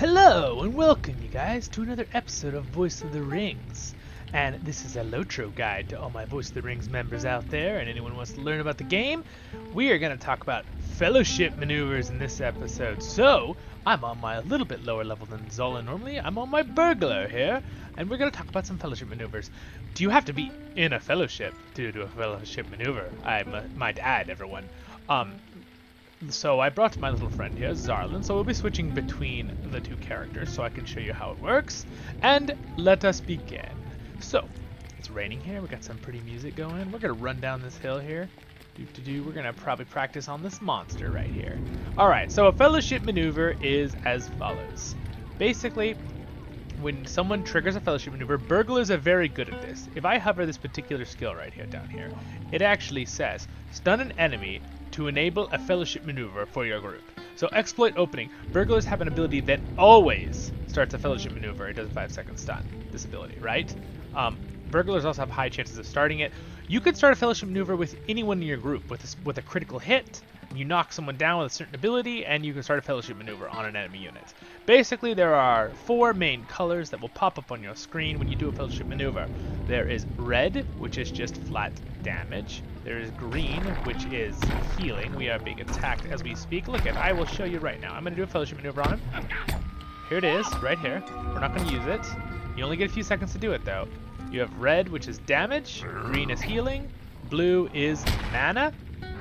Hello and welcome you guys to another episode of Voice of the Rings. And this is a LOTRO guide to all my Voice of the Rings members out there and anyone who wants to learn about the game. We are going to talk about fellowship maneuvers in this episode. So, I'm on my little bit lower level than Zola normally. I'm on my burglar here, and we're going to talk about some fellowship maneuvers. Do you have to be in a fellowship to do a fellowship maneuver? I might add, everyone. So I brought my little friend here, Zarlin, so we'll be switching between the two characters so I can show you how it works. And let us begin. So, it's raining here, we got some pretty music going. We're gonna run down this hill here. We're gonna probably practice on this monster right here. Alright, so a fellowship maneuver is as follows. Basically, when someone triggers a fellowship maneuver, burglars are very good at this. If I hover this particular skill right here, down here, it actually says, stun an enemy to enable a fellowship maneuver for your group. So exploit opening. Burglars have an ability that always starts a fellowship maneuver. It does a 5-second stun. This ability, right? Burglars also have high chances of starting it. You could start a fellowship maneuver with anyone in your group with a critical hit. You knock someone down with a certain ability, and you can start a fellowship maneuver on an enemy unit. Basically, there are 4 main colors that will pop up on your screen when you do a fellowship maneuver. There is red, which is just flat damage. There is green, which is healing. We are being attacked as we speak. Look I will show you right now. I'm going to do a fellowship maneuver on him. Here it is, right here. We're not going to use it. You only get a few seconds to do it, though. You have red, which is damage. Green is healing. Blue is mana,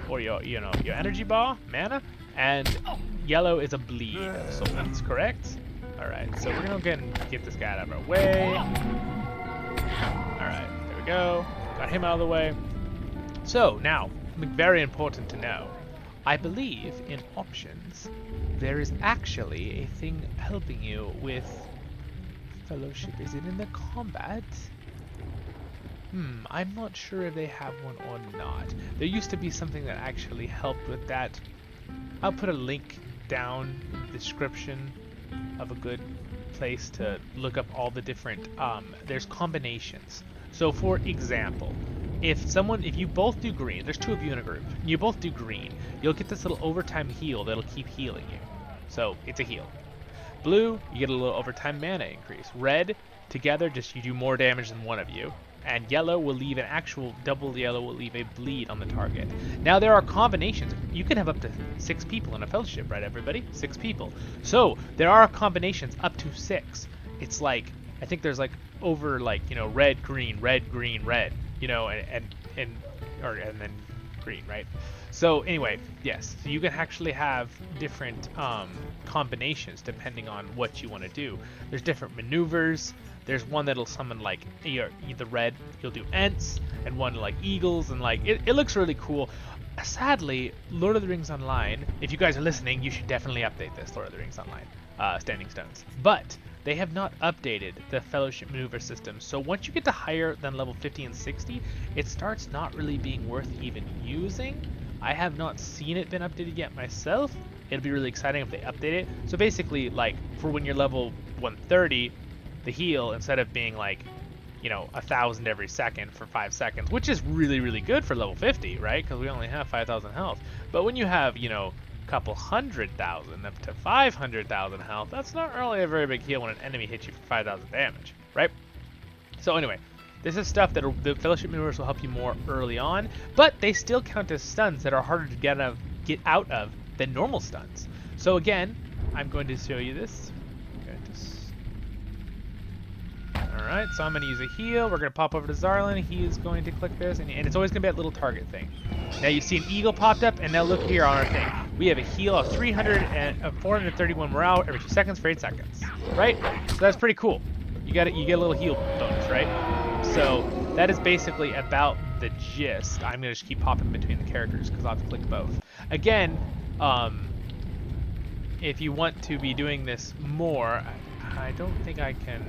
or your energy bar, mana. And yellow is a bleed of souls, correct? Alright, so we're going to go and get this guy out of our way. Alright, there we go. Got him out of the way. So, now, very important to know. I believe in options, there is actually a thing helping you with fellowship. Is it in the combat? I'm not sure if they have one or not. There used to be something that actually helped with that. I'll put a link down in the description of a good place to look up all the different, there's combinations. So for example, if you both do green, there's 2 of you in a group, and you both do green, you'll get this little overtime heal that'll keep healing you. So it's a heal. Blue, you get a little overtime mana increase. Red, together, just you do more damage than one of you. And yellow will leave an actual double yellow will leave a bleed on the target. Now there are combinations. You can have up to 6 people in a fellowship, right everybody? 6 people. So there are combinations up to 6. It's like, I think there's like over like, red, green, red, and then green, right? So anyway, yes, so you can actually have different combinations depending on what you want to do. There's different maneuvers. There's one that'll summon like the red, you'll do Ents, and one like eagles, and like it looks really cool. Sadly, Lord of the Rings Online, if you guys are listening, you should definitely update this, Lord of the Rings Online, Standing Stones. But they have not updated the fellowship maneuver system, so once you get to higher than level 50 and 60, it starts not really being worth even using. I have not seen it been updated yet myself. It'll be really exciting if they update it. So basically, like, for when you're level 130, the heal, instead of being like, 1,000 every second for 5 seconds, which is really, really good for level 50, right? Because we only have 5,000 health. But when you have, a couple 100,000 up to 500,000 health, that's not really a very big heal when an enemy hits you for 5,000 damage, right? So anyway, this is stuff that the fellowship maneuvers will help you more early on, but they still count as stuns that are harder to get out of than normal stuns. So again, I'm going to show you this. Alright, so I'm going to use a heal. We're going to pop over to Zarlin. He is going to click this, and it's always going to be that little target thing. Now you see an eagle popped up, and now look here on our thing. We have a heal of 431 morale every 2 seconds for 8 seconds, right? So that's pretty cool. You get a little heal bonus, right? So that is basically about the gist. I'm going to just keep popping between the characters because I'll have to click both. Again, if you want to be doing this more, I don't think I can.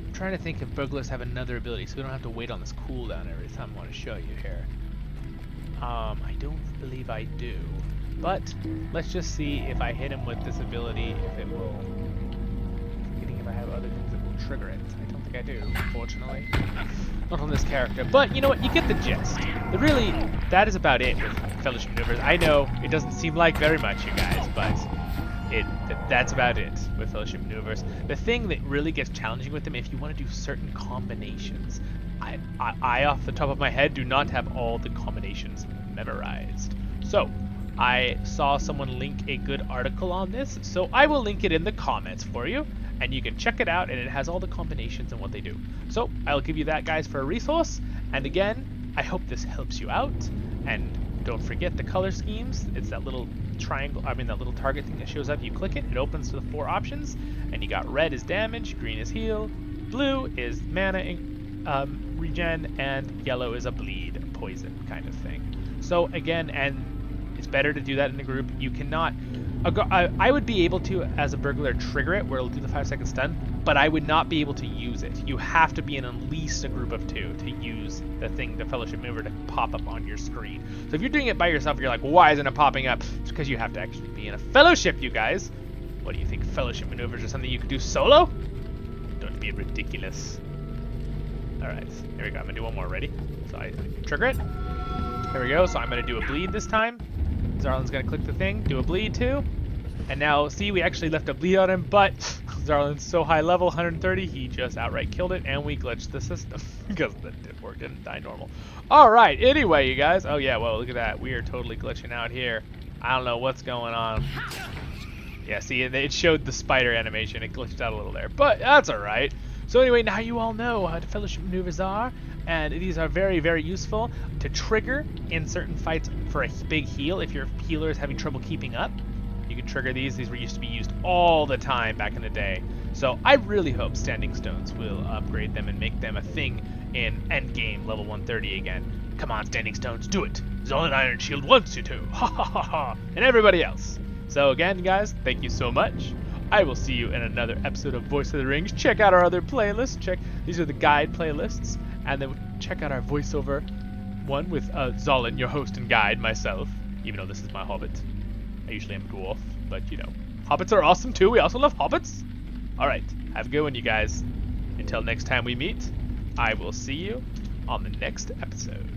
I'm trying to think if burglars have another ability, so we don't have to wait on this cooldown every time I want to show you here. I don't believe I do, but let's just see if I hit him with this ability, if it will. I'm forgetting if I have other things that will trigger it. I don't think I do, unfortunately. Not on this character, but you know what? You get the gist. That is about it with fellowship maneuvers. I know it doesn't seem like very much, you guys, but That's about it with Fellowship Maneuvers. The thing that really gets challenging with them, if you want to do certain combinations, I off the top of my head do not have all the combinations memorized. So I saw someone link a good article on this, so I will link it in the comments for you, and you can check it out, and it has all the combinations and what they do. So I'll give you that, guys, for a resource. And again, I hope this helps you out, and don't forget the color schemes. It's that little triangle, that little target thing that shows up. You click it, it opens to the 4 options, and you got red is damage, green is heal, blue is mana regen, and yellow is a bleed, poison kind of thing. So again, and it's better to do that in a group. You cannot, I would be able to, as a burglar, trigger it where it'll do the 5-second stun, but I would not be able to use it. You have to be in at least a group of 2 to use the Fellowship Maneuver, to pop up on your screen. So if you're doing it by yourself, you're like, why isn't it popping up? It's because you have to actually be in a fellowship, you guys. What do you think, Fellowship Maneuvers are something you could do solo? Don't be ridiculous. Alright, here we go. I'm gonna do one more. Ready? So I trigger it. There we go. So I'm gonna do a bleed this time. Zarlin's gonna click the thing, do a bleed too. And now, see, we actually left a bleed on him, but Zarlin's so high level, 130, he just outright killed it, and we glitched the system because that didn't work, didn't die normal. Alright, anyway, you guys. Oh yeah, well, look at that. We are totally glitching out here. I don't know what's going on. Yeah, see, it showed the spider animation. It glitched out a little there, but that's alright. So anyway, now you all know how the Fellowship Maneuvers are, and these are very, very useful to trigger in certain fights for a big heal. If your healer is having trouble keeping up, you can trigger these. These were used to be used all the time back in the day. So I really hope Standing Stones will upgrade them and make them a thing in endgame level 130 again. Come on, Standing Stones, do it! Zolin Iron Shield wants you to! Ha ha ha ha! And everybody else. So again, guys, thank you so much. I will see you in another episode of Voice of the Rings. Check out our other playlists. These are the guide playlists. And then check out our voiceover one with Zolin, your host and guide, myself. Even though this is my hobbit. I usually am a dwarf, but you know. Hobbits are awesome too. We also love hobbits. Alright, have a good one, you guys. Until next time we meet, I will see you on the next episode.